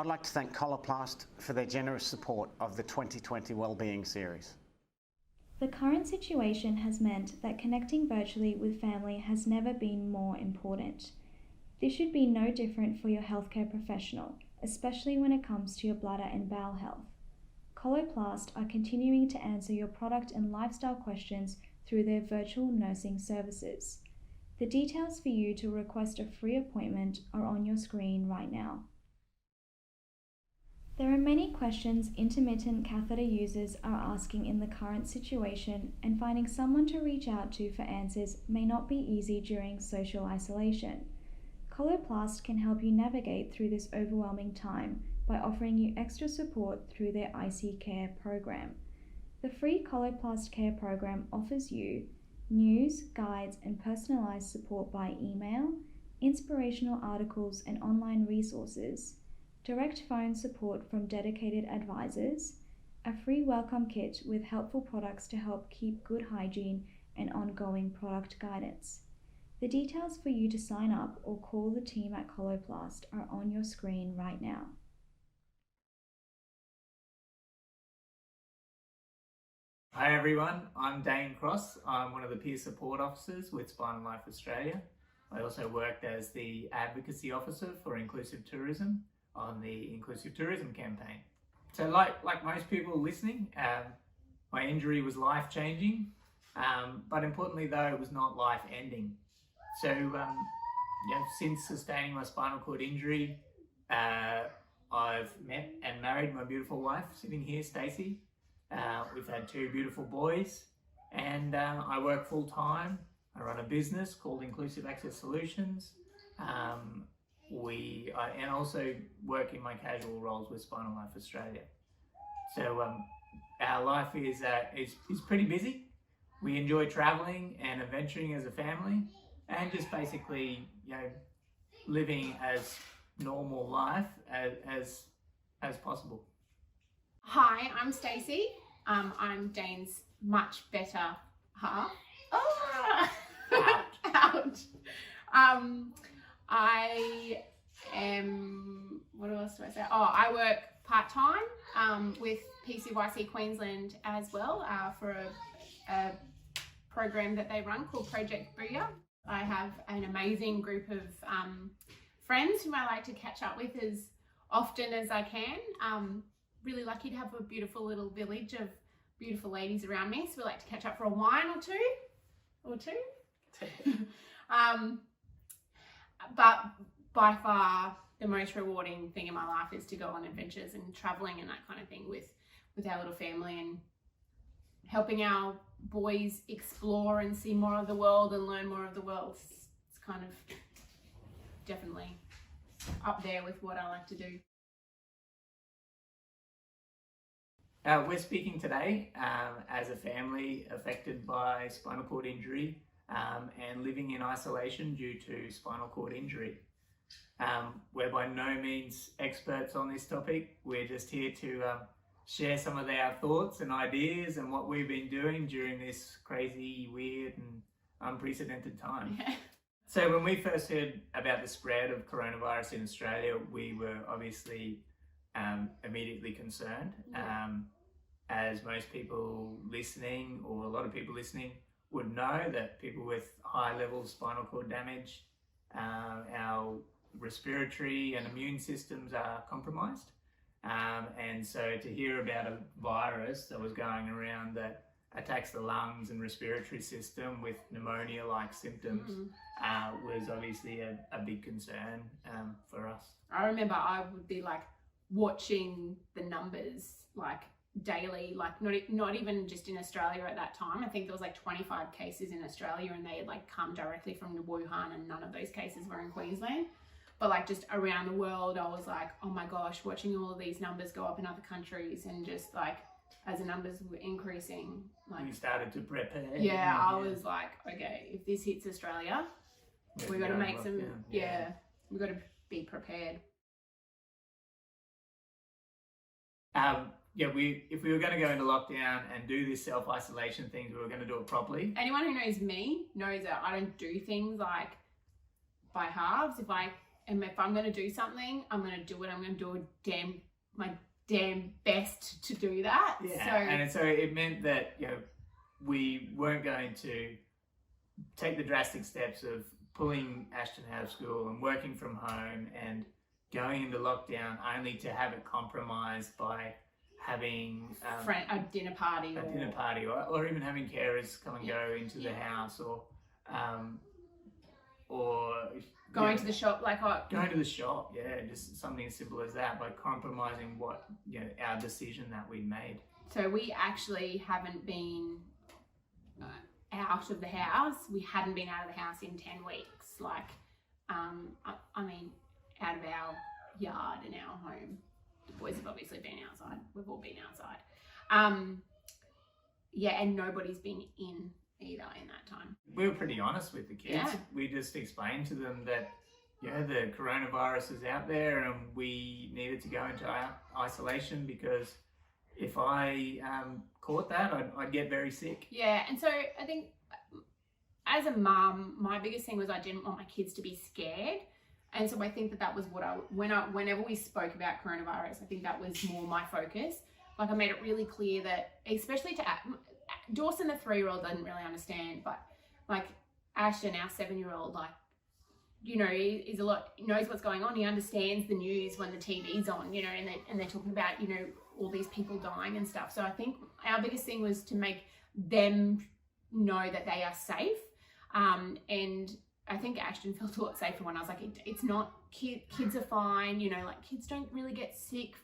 I'd like to thank Coloplast for their generous support of the 2020 Wellbeing Series. The current situation has meant that connecting virtually with family has never been more important. This should be no different for your healthcare professional, especially when it comes to your bladder and bowel health. Coloplast are continuing to answer your product and lifestyle questions through their virtual nursing services. The details for you to request a free appointment are on your screen right now. There are many questions intermittent catheter users are asking in the current situation, and finding someone to reach out to for answers may not be easy during social isolation. Coloplast can help you navigate through this overwhelming time by offering you extra support through their IC Care program. The free Coloplast Care program offers you news, guides, and personalized support by email, inspirational articles and online resources, direct phone support from dedicated advisors, a free welcome kit with helpful products to help keep good hygiene, and ongoing product guidance. The details for you to sign up or call the team at Coloplast are on your screen right now. Hi everyone, I'm Dane Cross. I'm one of the peer support officers with Spinal Life Australia. I also worked as the advocacy officer for inclusive tourism on the Inclusive Tourism campaign. So like most people listening, my injury was life-changing, but importantly though, it was not life-ending. So since sustaining my spinal cord injury, I've met and married my beautiful wife, sitting here, Stacey. We've had 2 beautiful boys, and I work full-time. I run a business called Inclusive Access Solutions. And also work in my casual roles with Spinal Life Australia. So our life is pretty busy. We enjoy traveling and adventuring as a family, and just basically, living as normal life as possible. Hi, I'm Stacey. I'm Dane's much better half. Oh, ouch. I am, what else do I say? Oh, I work part-time with PCYC Queensland as well for a program that they run called Project Booyah. I have an amazing group of friends whom I like to catch up with as often as I can. Really lucky to have a beautiful little village of beautiful ladies around me, so we like to catch up for a wine or two. But by far the most rewarding thing in my life is to go on adventures and traveling and that kind of thing with our little family, and helping our boys explore and see more of the world and learn more of the world. It's kind of definitely up there with what I like to do. We're speaking today as a family affected by spinal cord injury and living in isolation due to spinal cord injury. We're by no means experts on this topic. We're just here to share some of our thoughts and ideas and what we've been doing during this crazy, weird and unprecedented time. Yeah. So when we first heard about the spread of coronavirus in Australia, we were obviously immediately concerned. As most people listening, or a lot of people listening, would know, that people with high level spinal cord damage, our respiratory and immune systems are compromised. And so to hear about a virus that was going around that attacks the lungs and respiratory system with pneumonia-like symptoms was obviously a big concern for us. I remember I would be like watching the numbers like daily, like not even just in Australia at that time. I think there was like 25 cases in Australia, and they had like come directly from Wuhan, and none of those cases were in Queensland. But like just around the world, I was like, oh my gosh, watching all of these numbers go up in other countries, and just like as the numbers were increasing, like we started to prepare. Yeah, I was like, okay, if this hits Australia, we got to make some. We got to be prepared. If we were going to go into lockdown and do this self-isolation thing, we were going to do it properly. Anyone who knows me knows that I don't do things like by halves. If I and if I'm going to do something, I'm going to do it. I'm going to do my damn best to do that. Yeah, so it meant that, you know, we weren't going to take the drastic steps of pulling Ashton out of school and working from home and going into lockdown only to have it compromised by having a dinner party, or even having carers come and go into the house, or going to the shop, going to the shop, just something as simple as that, by compromising what, you know, our decision that we made. So we actually haven't been out of the house. We hadn't been out of the house in 10 weeks. I mean, out of our yard and our home. The boys have obviously been outside. We've all been outside. And nobody's been in either in that time. We were pretty honest with the kids. Yeah. We just explained to them that, you know, the coronavirus is out there and we needed to go into isolation, because if I caught that, I'd get very sick. Yeah, and so I think as a mum, my biggest thing was I didn't want my kids to be scared. And so I think that was what whenever we spoke about coronavirus, I think that was more my focus. Like, I made it really clear that, especially to Dawson, the 3-year-old, doesn't really understand, but like Ashton, our 7-year-old, like, you know, he knows what's going on. He understands the news when the TV's on, you know, and they're talking about, you know, all these people dying and stuff. So I think our biggest thing was to make them know that they are safe. And I think Ashton felt a lot safer when I was like, it's not, kids are fine, you know, like, kids don't really get sick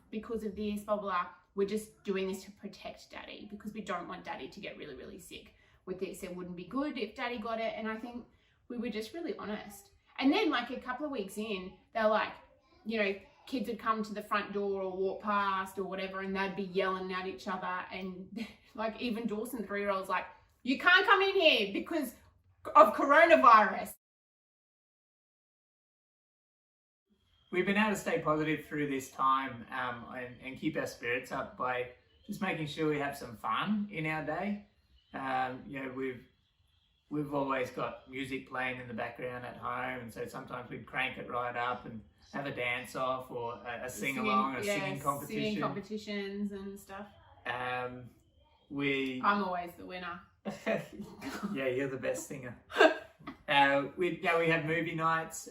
because of this, blah, blah, blah. We're just doing this to protect Daddy, because we don't want Daddy to get really, really sick with this. It wouldn't be good if Daddy got it. And I think we were just really honest. And then, like, a couple of weeks in, they're like, you know, kids would come to the front door or walk past or whatever, and they'd be yelling at each other. And like, even Dawson, the 3-year-old's like, you can't come in here because of coronavirus. We've been able to stay positive through this time, and keep our spirits up by just making sure we have some fun in our day. You know, we've always got music playing in the background at home, and so sometimes we crank it right up and have a dance off, or a sing along, a singing competition. Singing competitions and stuff. I'm always the winner. Yeah, you're the best singer. We have movie nights.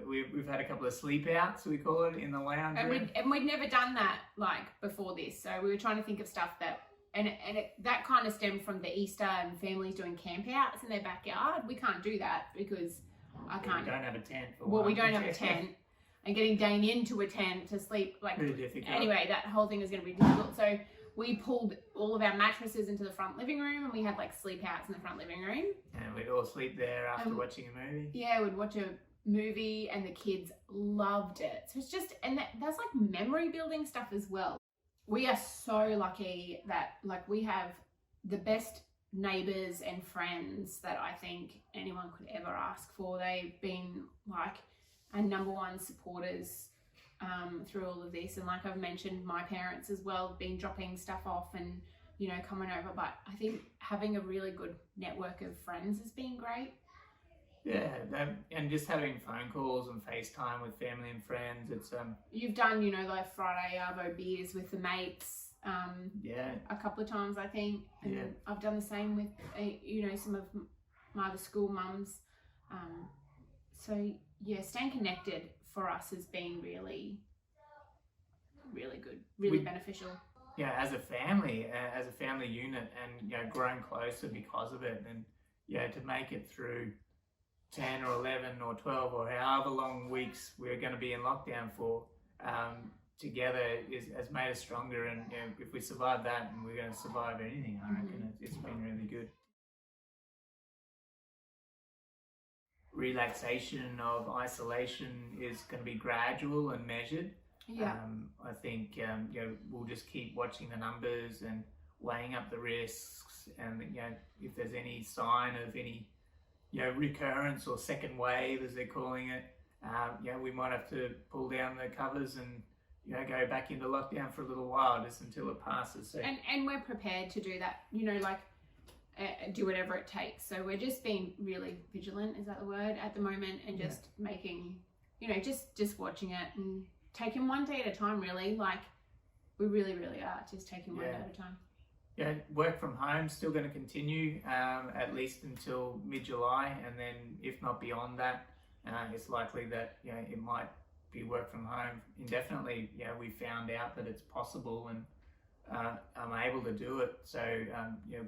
We've had a couple of sleep outs, we call it, in the lounge room. And we'd never done that, like, before this. So we were trying to think of stuff that, that kind of stemmed from the Easter and families doing camp outs in their backyard. We can't do that because I can't. We don't have a tent. We don't have a tent. And getting Dane into a tent to sleep, like, pretty difficult. Anyway, that whole thing is going to be difficult. So we pulled all of our mattresses into the front living room, and we had, like, sleep outs in the front living room. And we'd all sleep there after watching a movie. Yeah, we'd watch a movie, and the kids loved it. So it's just, and that's like memory building stuff as well. We are so lucky that, like, we have the best neighbours and friends that I think anyone could ever ask for. They've been, like, our #1 supporters through all of this. And like I've mentioned, my parents as well have been dropping stuff off and, you know, coming over. But I think having a really good network of friends has been great. Yeah, and just having phone calls and FaceTime with family and friends. It's You've done, you know, like Friday Arvo beers with the mates. A couple of times, I think. And yeah. I've done the same with, you know, some of my other school mums. So yeah, staying connected for us has been really, really good, really beneficial. Yeah, as a family unit, and, you know, grown closer because of it, and, yeah, to make it through 10 or 11 or 12 or however long weeks we're going to be in lockdown for, together has made us stronger. And, you know, if we survive that, and we're going to survive anything, I reckon it's been really good. Relaxation of isolation is going to be gradual and measured. Yeah. I think, you know, we'll just keep watching the numbers and weighing up the risks, and, you know, if there's any sign of any, you know, recurrence or second wave, as they're calling it, you know, we might have to pull down the covers and, you know, go back into lockdown for a little while, just until it passes. So. And we're prepared to do that, you know, like, do whatever it takes. So we're just being really vigilant, is that the word, at the moment, and just making, just watching it and taking one day at a time, really. Like, we really, really are just taking one day at a time. Yeah, work from home still going to continue at least until mid-July, and then if not beyond that, it's likely that it might be work from home indefinitely. We found out that it's possible, and I'm able to do it. So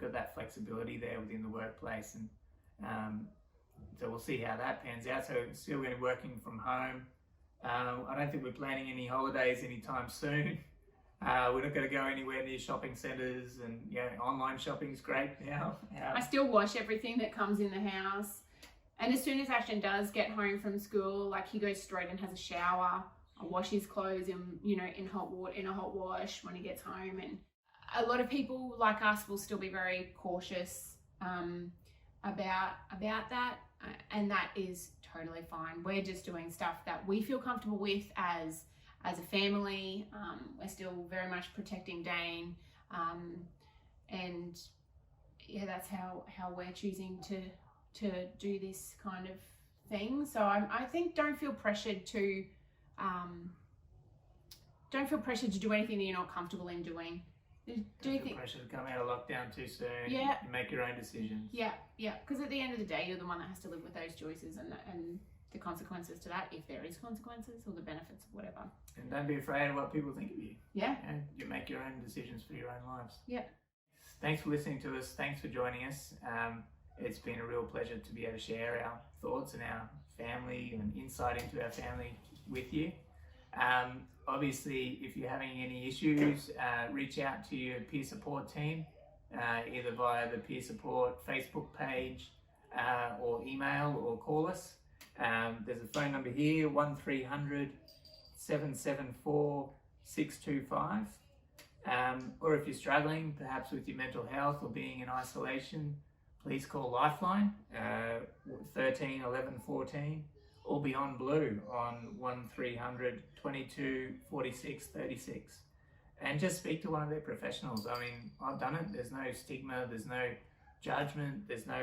got that flexibility there within the workplace, and so we'll see how that pans out. So still going to be working from home. I don't think we're planning any holidays anytime soon. We're not going to go anywhere near shopping centres, and online shopping's great now. I still wash everything that comes in the house, and as soon as Ashton does get home from school, like, he goes straight and has a shower. I wash his clothes in hot water, in a hot wash when he gets home. And a lot of people like us will still be very cautious about that, and that is totally fine. We're just doing stuff that we feel comfortable with as a family. We're still very much protecting Dane, and that's how we're choosing to do this kind of thing. So I think don't feel pressured to do anything that you're not comfortable in doing. Do you think pressure to come out of lockdown too soon? Yeah. You make your own decisions. Yeah. Because at the end of the day, you're the one that has to live with those choices and the consequences to that, if there is consequences, or the benefits of whatever. And don't be afraid of what people think of you. Yeah. And you make your own decisions for your own lives. Yeah. Thanks for listening to us. Thanks for joining us. It's been a real pleasure to be able to share our thoughts and our family and insight into our family with you. Obviously, if you're having any issues, reach out to your peer support team, either via the peer support Facebook page, or email, or call us. There's a phone number here, 1300 774 625. Or if you're struggling, perhaps with your mental health or being in isolation, please call Lifeline, 13 11 14, or Beyond Blue on 1300 22 46 36. And just speak to one of their professionals. I mean, I've done it. There's no stigma, there's no judgment, there's no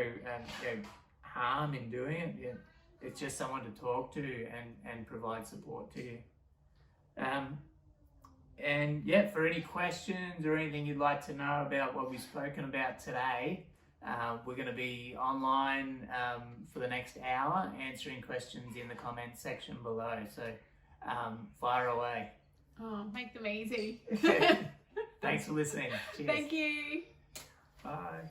harm in doing it. It's just someone to talk to and provide support to you. And for any questions or anything you'd like to know about what we've spoken about today, we're going to be online for the next hour, answering questions in the comments section below. So fire away. Oh, make them easy. Thanks for listening. Cheers. Thank you. Bye.